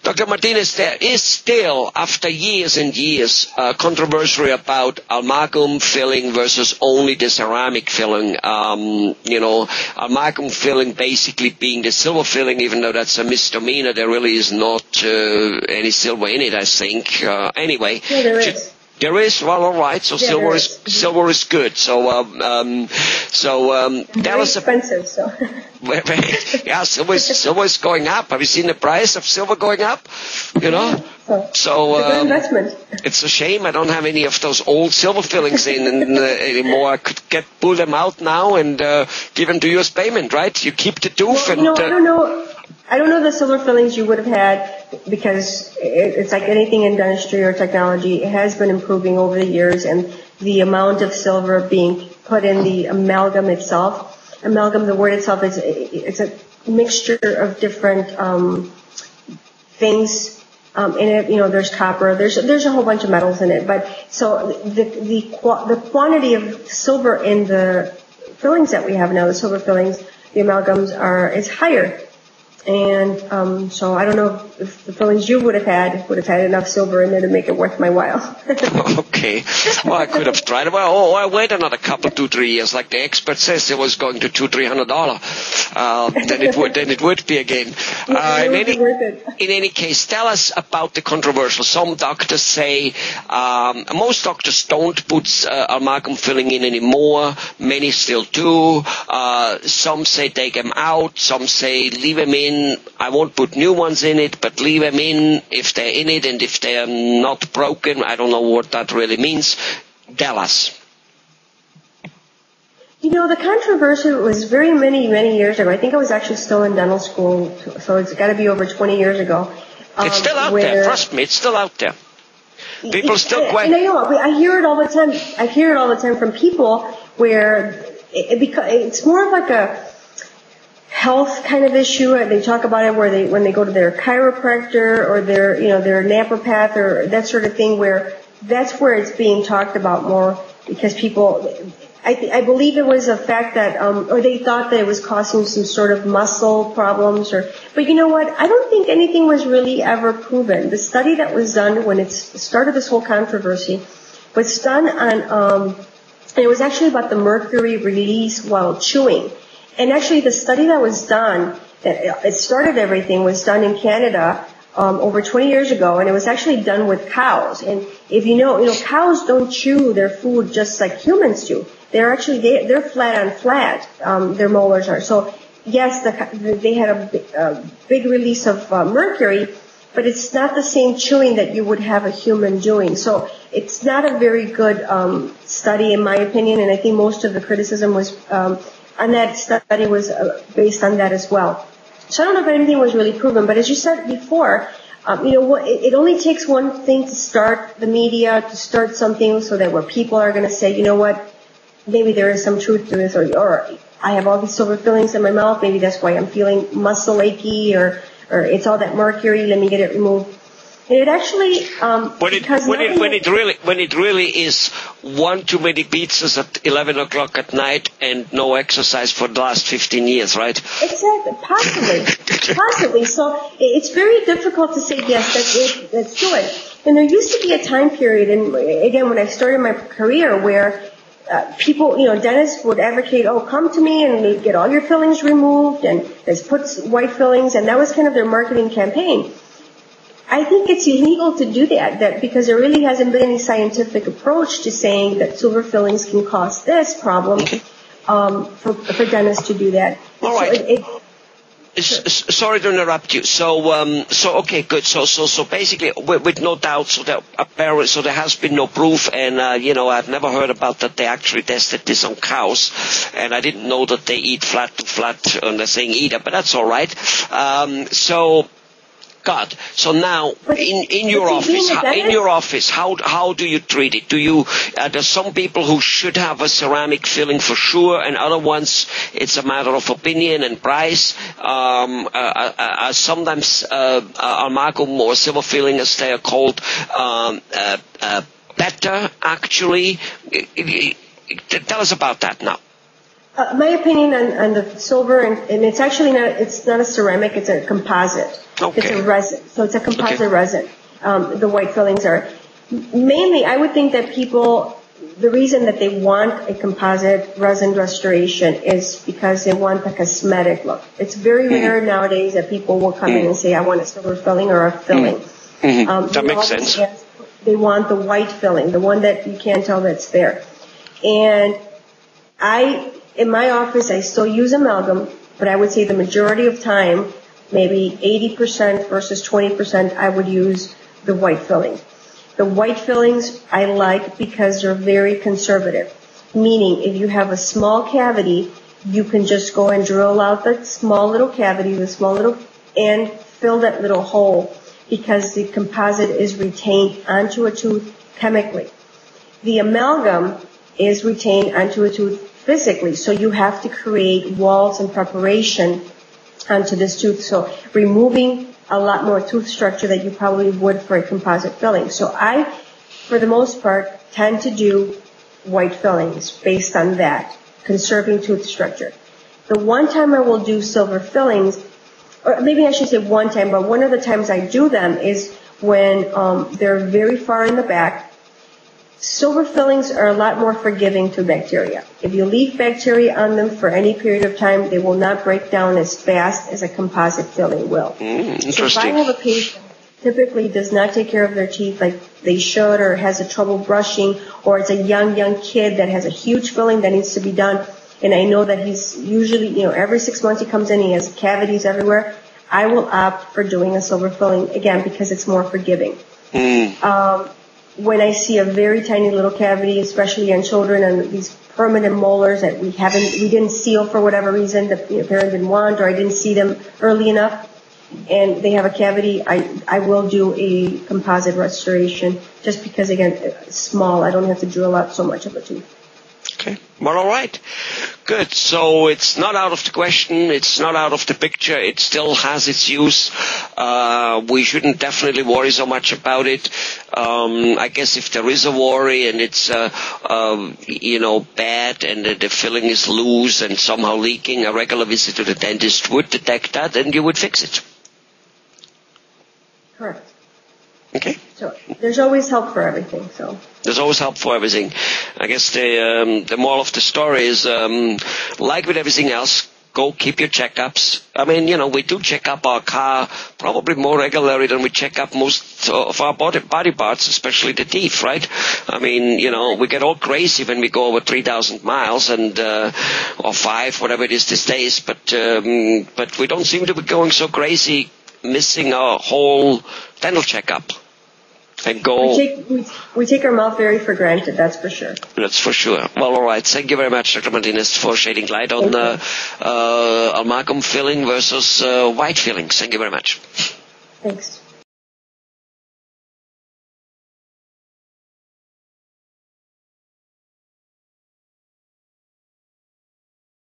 Dr. Martinez, there is still, after years and years, controversy about amalgam filling versus only the ceramic filling. Amalgam filling basically being the silver filling, even though that's a misdemeanor. There really is not any silver in it, I think. Anyway. Yeah, there is. There is? Well, all right. So yeah, silver is good. So very expensive. So yeah, silver is going up. Have you seen the price of silver going up? You know. So it's a good investment. It's a shame I don't have any of those old silver fillings anymore. I could pull them out now and give them to you as payment, right? You keep the tooth I don't know the silver fillings you would have had, because it's like anything in dentistry or technology. It has been improving over the years, and the amount of silver being put in the amalgam itself. Amalgam, the word itself, it's a mixture of different things in it. There's copper, there's a whole bunch of metals in it. But so the quantity of silver in the fillings that we have now, the silver fillings, the amalgams is higher. And so I don't know if the fillings you would have had enough silver in there to make it worth my while. Okay. Well, I could have tried it. Well, I wait another couple, 2-3 years, like the expert says it was going to $200-300. Then it would be again. In any case, tell us about the controversial. Some doctors say, most doctors don't put amalgam filling in anymore. Many still do. Some say take them out. Some say leave them in. I won't put new ones in it, but leave them in if they're in it, and if they're not broken. I don't know what that really means. Tell us. The controversy was very many years ago. I think I was actually still in dental school, so it's got to be over 20 years ago. It's still out there. Trust me, it's still out there. People still question. And I hear it all the time. I hear it all the time from people where it's more of like a health kind of issue. They talk about it when they go to their chiropractor or their naturopath or that sort of thing, where that's where it's being talked about more, because people, I believe it was a fact that, or they thought that it was causing some sort of muscle problems but you know what? I don't think anything was really ever proven. The study that was done when it started this whole controversy was done on, it was actually about the mercury release while chewing. And actually, the study that was done, that it started everything, was done in Canada over 20 years ago, and it was actually done with cows. And if cows don't chew their food just like humans do. They're actually they're flat on flat. Their molars are. So yes, they had a big release of mercury, but it's not the same chewing that you would have a human doing. So it's not a very good study, in my opinion. And I think most of the criticism was. And that study was based on that as well. So I don't know if anything was really proven, but as you said before, it only takes one thing to start the media, to start something so that where people are going to say, you know what, maybe there is some truth to this, or I have all these silver fillings in my mouth, maybe that's why I'm feeling muscle achy, or it's all that mercury, let me get it removed. And it actually, when it really is one too many pizzas at 11 o'clock at night and no exercise for the last 15 years, right? Exactly, possibly. So it's very difficult to say yes, let's do it. And there used to be a time period, and again, when I started my career, where people, dentists would advocate, come to me and get all your fillings removed, and let's put white fillings, and that was kind of their marketing campaign. I think it's illegal to do that because there really hasn't been any scientific approach to saying that silver fillings can cause this problem for dentists to do that. All right. Sorry to interrupt you. So okay, good. So basically, with no doubt, there has been no proof, and I've never heard about that they actually tested this on cows, and I didn't know that they eat flat to flat, and they're saying either, but that's all right. God. So now, in your office, how do you treat it? There's some people who should have a ceramic filling for sure, and other ones it's a matter of opinion and price. Sometimes amalgam or silver filling, as they are called, better actually. Tell us about that now. My opinion on the silver, and it's actually not a ceramic, it's a composite. Okay. It's a resin. So it's a composite resin. The white fillings are. Mainly, I would think that people, the reason that they want a composite resin restoration is because they want the cosmetic look. It's very rare nowadays that people will come in and say, I want a silver filling or a filling. That makes sense. They want the white filling, the one that you can't tell that's there. And in my office, I still use amalgam, but I would say the majority of time, maybe 80% versus 20%, I would use the white filling. The white fillings I like because they're very conservative. Meaning, if you have a small cavity, you can just go and drill out the small little cavity, and fill that little hole because the composite is retained onto a tooth chemically. The amalgam is retained onto a tooth physically, so you have to create walls and preparation onto this tooth. So removing a lot more tooth structure that you probably would for a composite filling. So I, for the most part, tend to do white fillings based on that, conserving tooth structure. The one time I will do silver fillings, or maybe I should say one time, but one of the times I do them is when they're very far in the back. Silver fillings are a lot more forgiving to bacteria. If you leave bacteria on them for any period of time, they will not break down as fast as a composite filling will. Interesting. So if I have a patient who typically does not take care of their teeth like they should, or has a trouble brushing, or it's a young kid that has a huge filling that needs to be done, and I know that he's usually, every 6 months he comes in, he has cavities everywhere, I will opt for doing a silver filling, again, because it's more forgiving. When I see a very tiny little cavity, especially in children, and these permanent molars that we didn't seal for whatever reason, the parent didn't want, or I didn't see them early enough, and they have a cavity, I will do a composite restoration, just because, again, it's small, I don't have to drill out so much of a tooth. Okay. Well, all right. Good. So it's not out of the question. It's not out of the picture. It still has its use. We shouldn't definitely worry so much about it. I guess if there is a worry and it's, bad and the filling is loose and somehow leaking, a regular visit to the dentist would detect that and you would fix it. Correct. Okay. So there's always help for everything. So there's always help for everything. I guess the moral of the story is, like with everything else, go keep your checkups. I mean, we do check up our car probably more regularly than we check up most of our body parts, especially the teeth, right? I mean, we get all crazy when we go over 3,000 miles and or 5, whatever it is these days. But we don't seem to be going so crazy, missing our whole dental checkup. And go. We take our mouth very for granted, that's for sure. That's for sure. Well, all right. Thank you very much, Dr. Martinez, for shedding light on amalgam filling versus white fillings. Thank you very much. Thanks.